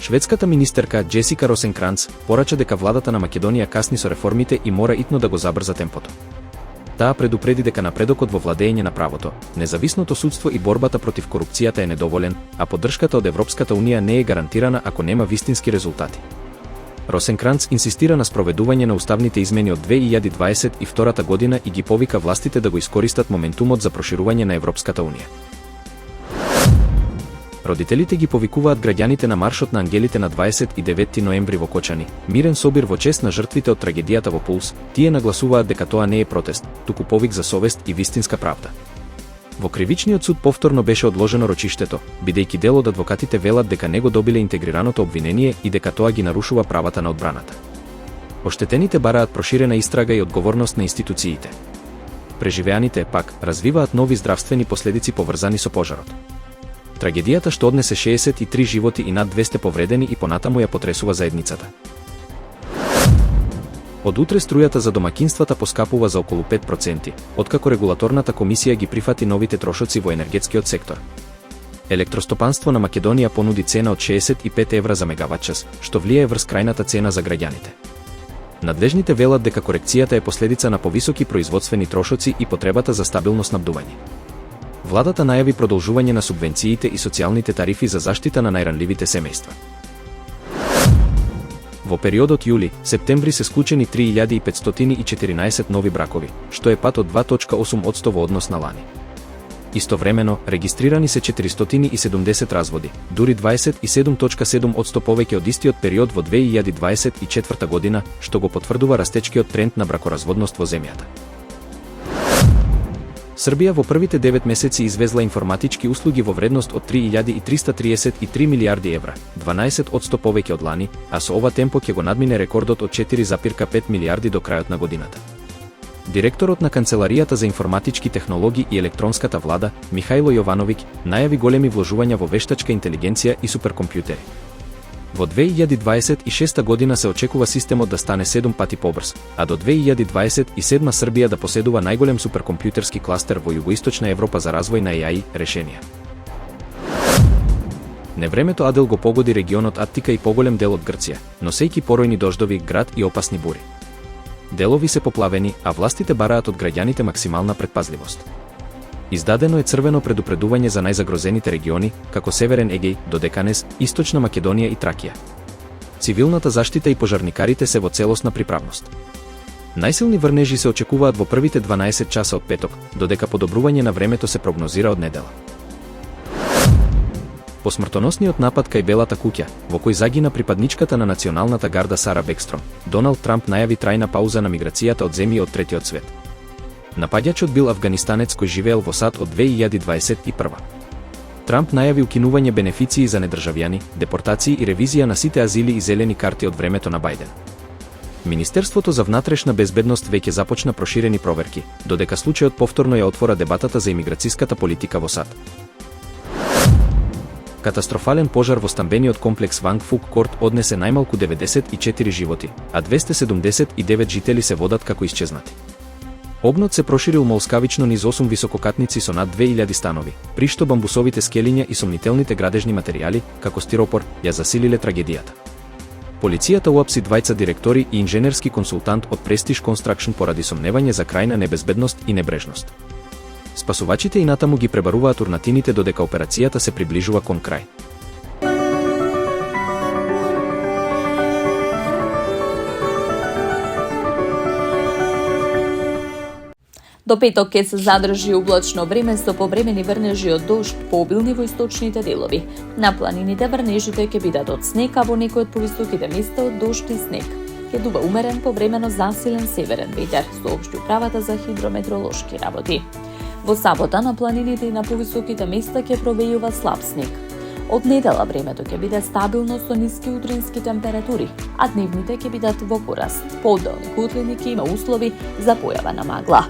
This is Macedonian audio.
Шведската министерка Джесика Росенкранц порача дека владата на Македонија касни со реформите и мора итно да го забрза темпото. Таа предупреди дека напредокот во владење на правото, независното судство и борбата против корупцијата е недоволен, а поддршката од Европската унија не е гарантирана ако нема вистински резултати. Росенкранц инсистира на спроведување на уставните измени од 2022 година и ги повика властите да го искористат моментумот за проширување на Европската унија. Родителите ги повикуваат граѓаните на маршот на ангелите на 29 ноември во Кочани, мирен собир во чест на жртвите од трагедијата во Пулс. Тие нагласуваат дека тоа не е протест, туку повик за совест и вистинска правда. Во кривичниот суд повторно беше одложено рочиштето, бидејќи дел од адвокатите велат дека не го добиле интегрираното обвинение и дека тоа ги нарушува правата на одбраната. Оштетените бараат проширена истрага и одговорност на институциите. Преживеаните, пак, развиваат нови здравствени последици поврзани со пожарот. Трагедијата што однесе 63 животи и над 200 повредени и понатаму ја потресува заедницата. Од утре струјата за домакинствата поскапува за околу 5%, откако регулаторната комисија ги прифати новите трошоци во енергетскиот сектор. Електростопанство на Македонија понуди цена од 65 евра за мегаватчас, што влијае врз крајната цена за граѓаните. Надлежните велат дека корекцијата е последица на повисоки производствени трошоци и потребата за стабилно снабдување. Владата најави продолжување на субвенциите и социјалните тарифи за заштита на најранливите семејства. Во периодот јули-септември се склучени 3514 нови бракови, што е пат од 2,8% во однос на лани. Истовремено, регистрирани се 470 разводи, дури 27,7% повеќе од истиот период во 2024 година, што го потврдува растечкиот тренд на бракоразводност во земјата. Србија во првите 9 месеци извезла информатички услуги во вредност од 3.333 милијарди евра, 12% повеќе од лани, а со ова темпо ќе го надмине рекордот од 4,5 милијарди до крајот на годината. Директорот на Канцеларијата за информатички технологии и електронската влада, Михајло Јовановиќ, најави големи вложувања во вештачка интелигенција и суперкомпјутери. Во 2026 година се очекува системот да стане 7 пати побрз, а до 2027 Србија да поседува најголем суперкомпјутерски кластер во југоисточна Европа за развој на AI решенија. Невремето Адел го погоди регионот Аттика и поголем дел од Грција, носејќи поројни дождови, град и опасни бури. Делови се поплавени, а властите бараат од граѓаните максимална предпазливост. Издадено е црвено предупредување за најзагрозените региони, како Северен Егеј, Додеканес, Источна Македонија и Тракија. Цивилната заштита и пожарникарите се во целосна приправност. Најсилни врнежи се очекуваат во првите 12 часа од петок, додека подобрување на времето се прогнозира од недела. По смртоносниот напад кај Белата куќа, во кој загина припадничката на националната гарда Сара Бекстром, Доналд Трамп најави трајна пауза на миграцијата од земји од третиот свет. Нападјачот бил афганистанец кој живеел во САД од 2021. Трамп најави укинување бенефиции за недржавјани, депортации и ревизија на сите азили и зелени карти од времето на Бајден. Министерството за внатрешна безбедност веќе започна проширени проверки, додека случајот повторно ја отвора дебатата за имиграцијската политика во САД. Катастрофален пожар во стамбениот комплекс Ванг Фук Корт однесе најмалку 94 животи, а 279 жители се водат како исчезнати. Огнот се проширил молскавично низ 8 висококатници со над 2000 станови, при што бамбусовите скелиња и сомнителните градежни материјали, како стиропор, ја засилиле трагедијата. Полицијата уапси двајца директори и инженерски консултант од Prestige Construction поради сомневање за крајна небезбедност и небрежност. Спасувачите и натаму ги пребаруваат урнатините додека операцијата се приближува кон крај. До петок ќе се задржи облачно време со повремени врнежи од дожд пообилни во источните делови. На планините врнежите ќе бидат од снег, а во некои од повисоките места од дожд и снег. Ќе дува умерен повремено засилен северен ветер, соопшти управата за хидрометеоролошки работи. Во сабота на планините и на повисоките места ќе провејува слаб снег. Од недела времето ќе биде стабилно со ниски утрински температури, а дневните ќе бидат во пораст. По одделни котлини ќе има услови за појава на магла.